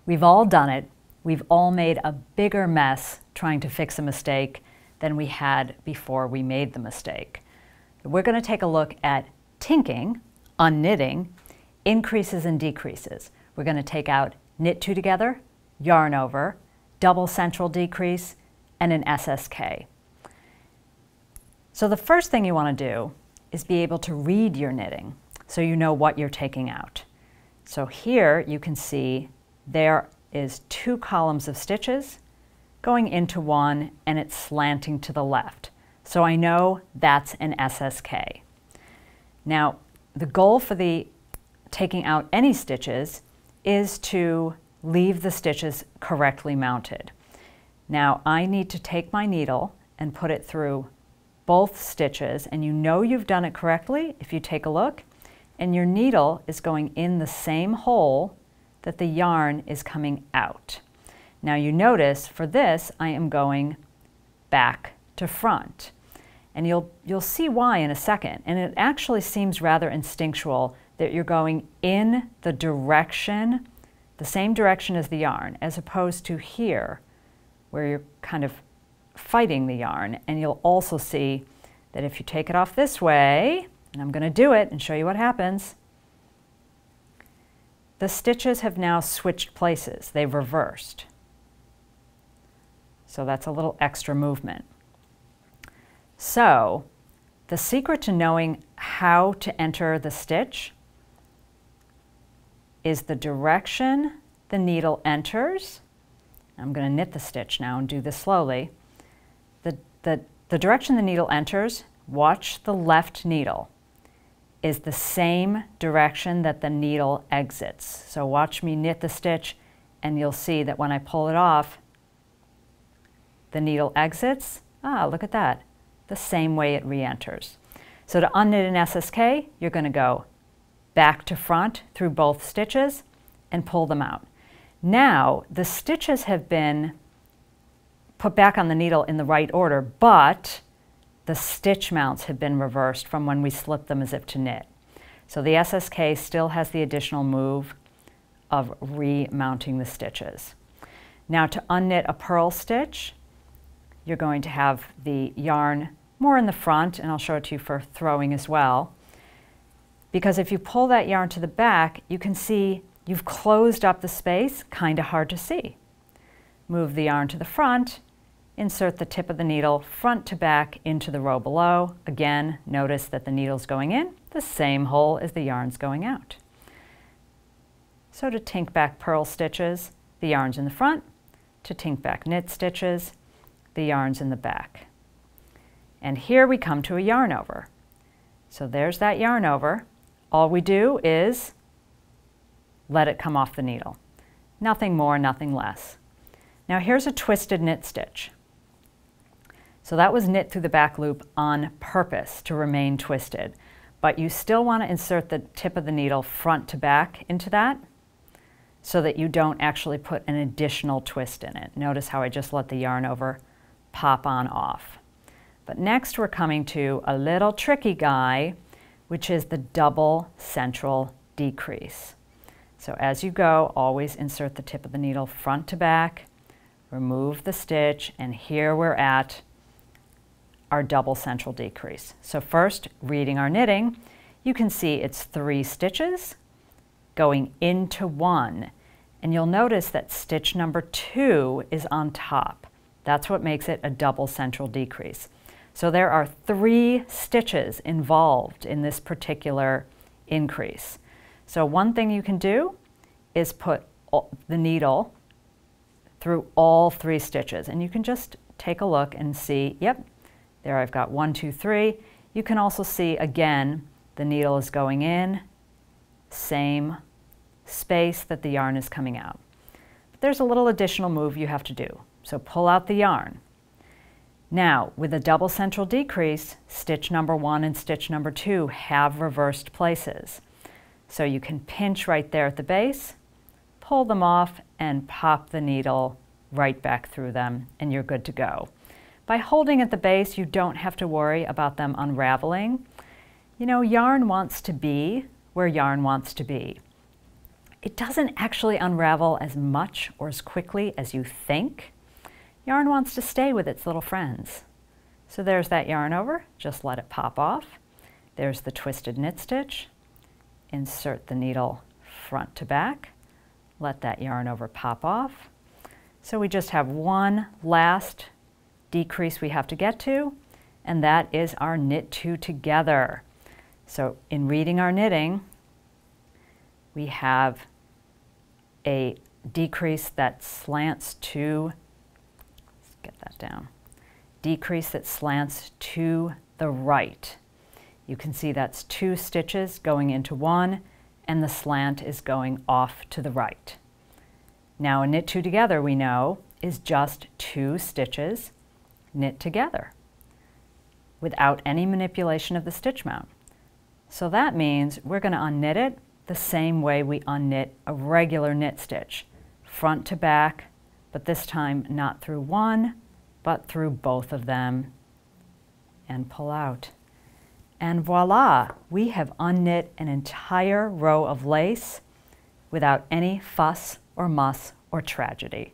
We've all done it. We've all made a bigger mess trying to fix a mistake than we had before we made the mistake. We're going to take a look at tinking, unknitting, increases and decreases. We're going to take out knit two together, yarn over, double central decrease, and an SSK. So the first thing you want to do is be able to read your knitting so you know what you're taking out. So here you can see there is 2 columns of stitches going into one, and it's slanting to the left. So I know that's an SSK. Now, the goal for the taking out any stitches is to leave the stitches correctly mounted. Now, I need to take my needle and put it through both stitches, and you know you've done it correctly if you take a look, and your needle is going in the same hole that the yarn is coming out. Now you notice for this I am going back to front, and you'll see why in a second, and it actually seems rather instinctual that you're going in the direction, the same direction as the yarn, as opposed to here where you're kind of fighting the yarn. And you'll also see that if you take it off this way, and I'm going to do it and show you what happens, the stitches have now switched places. They've reversed. So that's a little extra movement. So the secret to knowing how to enter the stitch is the direction the needle enters. I'm going to knit the stitch now and do this slowly. The direction the needle enters, watch the left needle, is the same direction that the needle exits. So watch me knit the stitch, and you'll see that when I pull it off, the needle exits. Ah, look at that. The same way it re-enters. So to unknit an SSK, you're going to go back to front through both stitches and pull them out. Now, the stitches have been put back on the needle in the right order, but the stitch mounts have been reversed from when we slipped them as if to knit. So the SSK still has the additional move of remounting the stitches. Now to unknit a purl stitch, you're going to have the yarn more in the front, and I'll show it to you for throwing as well. Because if you pull that yarn to the back, you can see you've closed up the space, kind of hard to see. Move the yarn to the front, insert the tip of the needle front to back into the row below. Again, notice that the needle's going in the same hole as the yarn's going out. So to tink back purl stitches, the yarn's in the front. To tink back knit stitches, the yarn's in the back. And here we come to a yarn over. So there's that yarn over. All we do is let it come off the needle. Nothing more, nothing less. Now here's a twisted knit stitch. So that was knit through the back loop on purpose to remain twisted, but you still want to insert the tip of the needle front to back into that so that you don't actually put an additional twist in it. Notice how I just let the yarn over pop on off. But next we're coming to a little tricky guy, which is the double central decrease. So as you go, always insert the tip of the needle front to back, remove the stitch, and here we're at our double central decrease. So first, reading our knitting, you can see it's 3 stitches going into 1. And you'll notice that stitch number 2 is on top. That's what makes it a double central decrease. So there are 3 stitches involved in this particular increase. So one thing you can do is put the needle through all 3 stitches, and you can just take a look and see, yep, there I've got 1, 2, 3. You can also see, again, the needle is going in, same space that the yarn is coming out. But there's a little additional move you have to do. So pull out the yarn. Now, with a double central decrease, stitch number 1 and stitch number 2 have reversed places. So you can pinch right there at the base, pull them off, and pop the needle right back through them, and you're good to go. By holding at the base, you don't have to worry about them unraveling. You know, yarn wants to be where yarn wants to be. It doesn't actually unravel as much or as quickly as you think. Yarn wants to stay with its little friends. So there's that yarn over, just let it pop off. There's the twisted knit stitch. Insert the needle front to back. Let that yarn over pop off. So we just have one last decrease we have to get to, and that is our knit two together. So in reading our knitting, we have a decrease that slants to, let's get that down, decrease that slants to the right. You can see that's 2 stitches going into one, and the slant is going off to the right. Now a knit two together, we know, is just 2 stitches knit together without any manipulation of the stitch mount. So that means we're going to unknit it the same way we unknit a regular knit stitch, front to back, but this time not through one, but through both of them, and pull out. And voila, we have unknit an entire row of lace without any fuss or muss or tragedy.